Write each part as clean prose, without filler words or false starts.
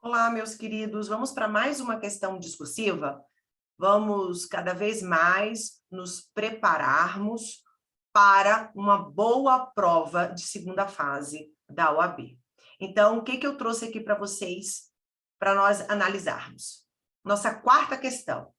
Olá, meus queridos. Vamos para mais uma questão discursiva? Vamos cada vez mais nos prepararmos para uma boa prova de segunda fase da OAB. Então, o que eu trouxe aqui para vocês, para nós analisarmos? Nossa quarta questão.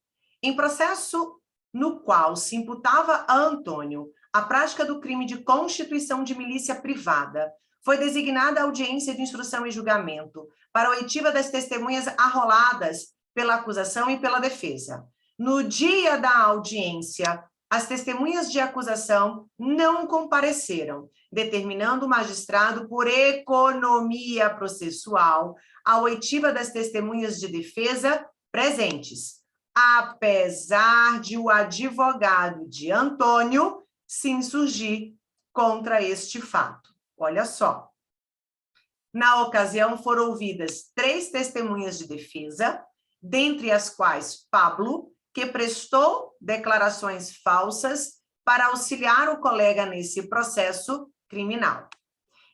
Em processo no qual se imputava a Antônio a prática do crime de constituição de milícia privada, foi designada a audiência de instrução e julgamento para a oitiva das testemunhas arroladas pela acusação e pela defesa. No dia da audiência, as testemunhas de acusação não compareceram, determinando o magistrado, por economia processual, a oitiva das testemunhas de defesa presentes, apesar de o advogado de Antônio se insurgir contra este fato. Olha só. Na ocasião, foram ouvidas 3 testemunhas de defesa, dentre as quais Pablo, que prestou declarações falsas para auxiliar o colega nesse processo criminal.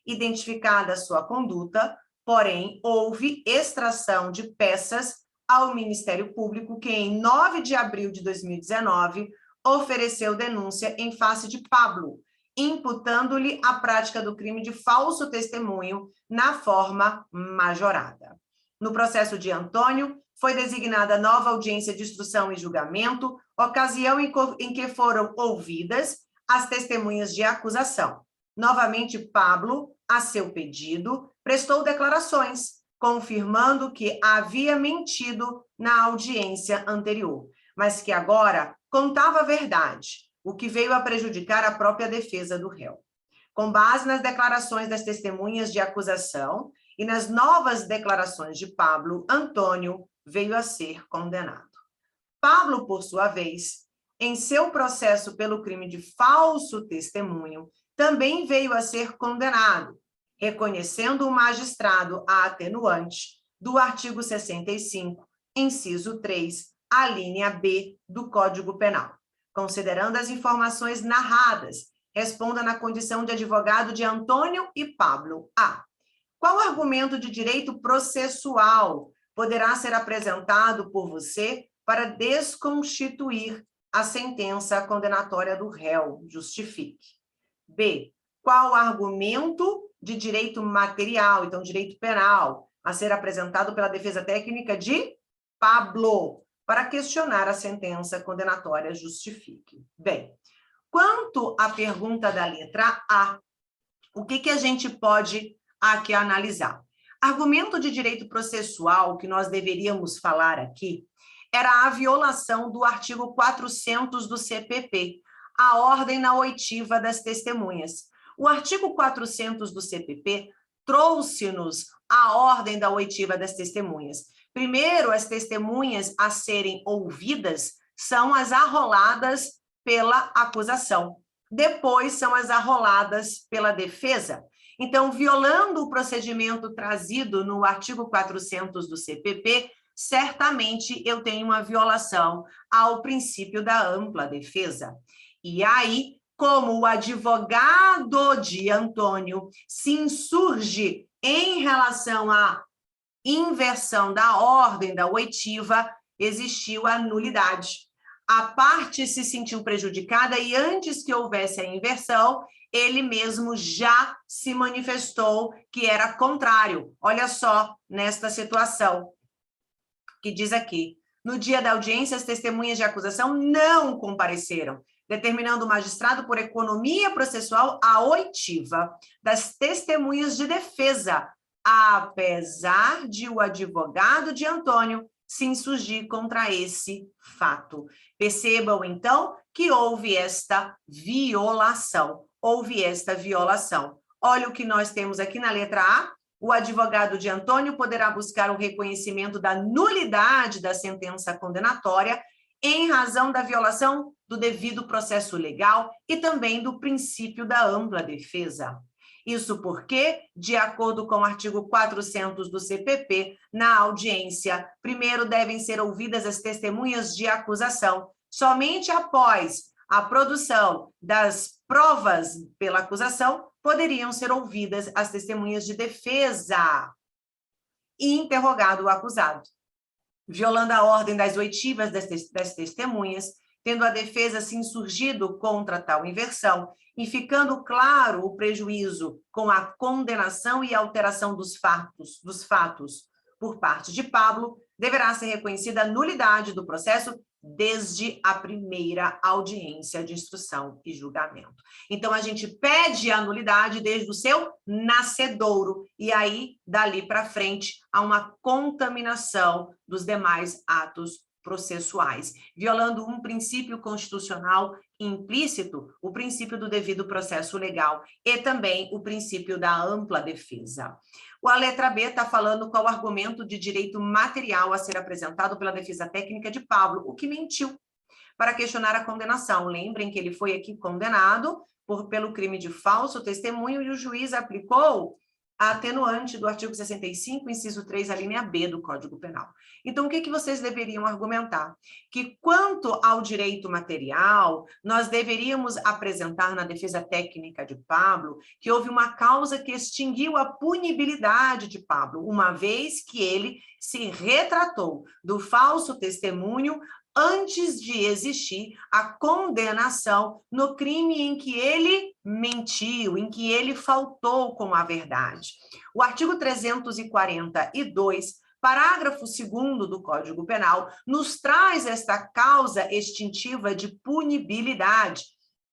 Identificada sua conduta, porém, houve extração de peças ao Ministério Público, que em 9 de abril de 2019 ofereceu denúncia em face de Pablo, imputando-lhe a prática do crime de falso testemunho na forma majorada. No processo de Antônio, foi designada nova audiência de instrução e julgamento, ocasião em que foram ouvidas as testemunhas de acusação. Novamente, Pablo, a seu pedido, prestou declarações, confirmando que havia mentido na audiência anterior, mas que agora contava a verdade, o que veio a prejudicar a própria defesa do réu. Com base nas declarações das testemunhas de acusação e nas novas declarações de Pablo, Antônio veio a ser condenado. Pablo, por sua vez, em seu processo pelo crime de falso testemunho, também veio a ser condenado, reconhecendo o magistrado a atenuante do artigo 65, inciso 3, a linha B do Código Penal. Considerando as informações narradas, responda na condição de advogado de Antônio e Pablo. A. Qual argumento de direito processual poderá ser apresentado por você para desconstituir a sentença condenatória do réu? Justifique. B. Qual argumento de direito material, então direito penal, a ser apresentado pela defesa técnica de Pablo para questionar a sentença condenatória? Justifique. Bem, quanto à pergunta da letra A, o que a gente pode aqui analisar? Argumento de direito processual que nós deveríamos falar aqui era a violação do artigo 400 do CPP, a ordem na oitiva das testemunhas. O artigo 400 do CPP trouxe-nos a ordem da oitiva das testemunhas. Primeiro, as testemunhas a serem ouvidas são as arroladas pela acusação. Depois, são as arroladas pela defesa. Então, violando o procedimento trazido no artigo 400 do CPP, certamente eu tenho uma violação ao princípio da ampla defesa. E aí, como o advogado de Antônio se insurge em relação à inversão da ordem da oitiva, existiu a nulidade. A parte se sentiu prejudicada e antes que houvesse a inversão, ele mesmo já se manifestou que era contrário. Olha só, nesta situação, que diz aqui, no dia da audiência, as testemunhas de acusação não compareceram, determinando o magistrado, por economia processual, a oitiva das testemunhas de defesa, apesar de o advogado de Antônio se insurgir contra esse fato. Percebam, então, que houve esta violação. Olha o que nós temos aqui na letra A. O advogado de Antônio poderá buscar o reconhecimento da nulidade da sentença condenatória em razão da violação do devido processo legal e também do princípio da ampla defesa. Isso porque, de acordo com o artigo 400 do CPP, na audiência, primeiro devem ser ouvidas as testemunhas de acusação. Somente após a produção das provas pela acusação, poderiam ser ouvidas as testemunhas de defesa. interrogado o acusado, violando a ordem das oitivas das testemunhas, tendo a defesa se insurgido contra tal inversão e ficando claro o prejuízo com a condenação e alteração dos fatos por parte de Pablo, deverá ser reconhecida a nulidade do processo desde a primeira audiência de instrução e julgamento. Então, a gente pede a nulidade desde o seu nascedouro, e aí, dali para frente, há uma contaminação dos demais atos processuais, violando um princípio constitucional implícito, o princípio do devido processo legal e também o princípio da ampla defesa. A letra B está falando qual o argumento de direito material a ser apresentado pela defesa técnica de Pablo, o que mentiu, para questionar a condenação. Lembrem que ele foi aqui condenado pelo crime de falso testemunho e o juiz aplicou a atenuante do artigo 65, inciso 3, a linha B do Código Penal. Então, o que vocês deveriam argumentar? Que quanto ao direito material, nós deveríamos apresentar na defesa técnica de Pablo que houve uma causa que extinguiu a punibilidade de Pablo, uma vez que ele se retratou do falso testemunho antes de existir a condenação no crime em que ele mentiu, em que ele faltou com a verdade. O artigo 342, parágrafo 2º do Código Penal, nos traz esta causa extintiva de punibilidade,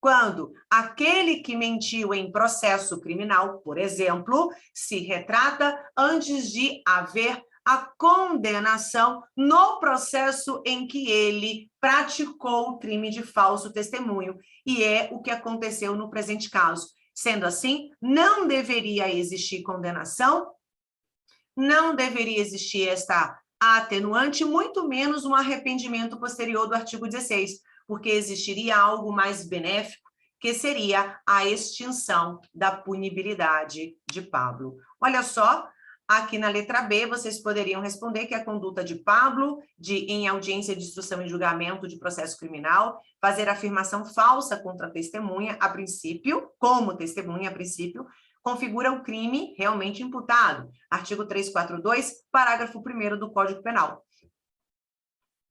quando aquele que mentiu em processo criminal, por exemplo, se retrata antes de haver a condenação no processo em que ele praticou o crime de falso testemunho. E é o que aconteceu no presente caso. Sendo assim, não deveria existir condenação, não deveria existir esta atenuante, muito menos um arrependimento posterior do artigo 16, porque existiria algo mais benéfico, que seria a extinção da punibilidade de Pablo. Olha só, aqui na letra B, vocês poderiam responder que a conduta de Pablo, em audiência de instrução e julgamento de processo criminal, fazer afirmação falsa contra a testemunha, a princípio, como testemunha, a princípio, configura o crime realmente imputado. Artigo 342, parágrafo 1º do Código Penal.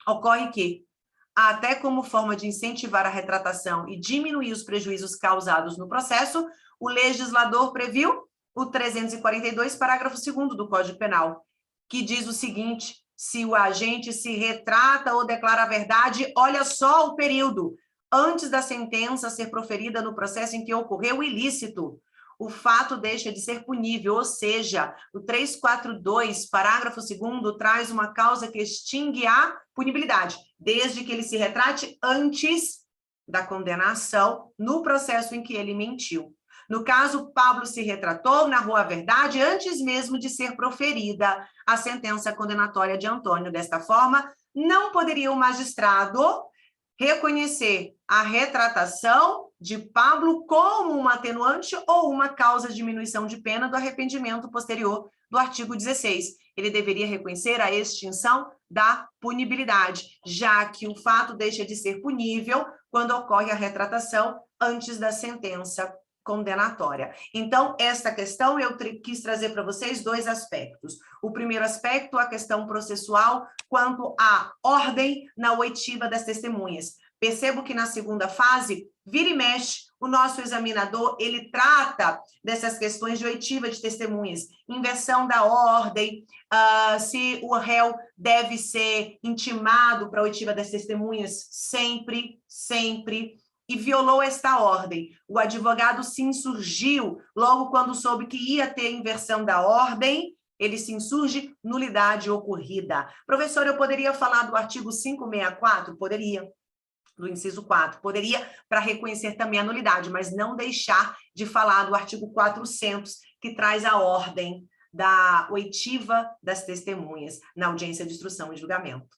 Ocorre que, até como forma de incentivar a retratação e diminuir os prejuízos causados no processo, o legislador previu o 342, parágrafo 2º do Código Penal, que diz o seguinte: se o agente se retrata ou declara a verdade, olha só o período, antes da sentença ser proferida no processo em que ocorreu o ilícito, o fato deixa de ser punível, ou seja, o 342, parágrafo 2º, traz uma causa que extingue a punibilidade, desde que ele se retrate antes da condenação no processo em que ele mentiu. No caso, Pablo se retratou, narrou a verdade antes mesmo de ser proferida a sentença condenatória de Antônio. Desta forma, não poderia o magistrado reconhecer a retratação de Pablo como uma atenuante ou uma causa de diminuição de pena do arrependimento posterior do artigo 16. Ele deveria reconhecer a extinção da punibilidade, já que o fato deixa de ser punível quando ocorre a retratação antes da sentença condenatória. Então, esta questão eu quis trazer para vocês dois aspectos. O primeiro aspecto, a questão processual quanto à ordem na oitiva das testemunhas. Percebo que na segunda fase, vira e mexe, o nosso examinador, ele trata dessas questões de oitiva de testemunhas, inversão da ordem, se o réu deve ser intimado para a oitiva das testemunhas, sempre, e violou esta ordem. O advogado se insurgiu logo quando soube que ia ter inversão da ordem, ele se insurge, nulidade ocorrida. Professor, eu poderia falar do artigo 564? Poderia. Do inciso 4, poderia para reconhecer também a nulidade, mas não deixar de falar do artigo 400, que traz a ordem da oitiva das testemunhas na audiência de instrução e julgamento.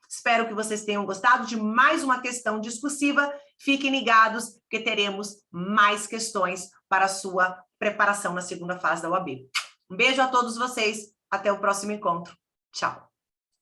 Espero que vocês tenham gostado de mais uma questão discursiva. Fiquem ligados, porque teremos mais questões para a sua preparação na segunda fase da OAB. Um beijo a todos vocês. Até o próximo encontro. Tchau.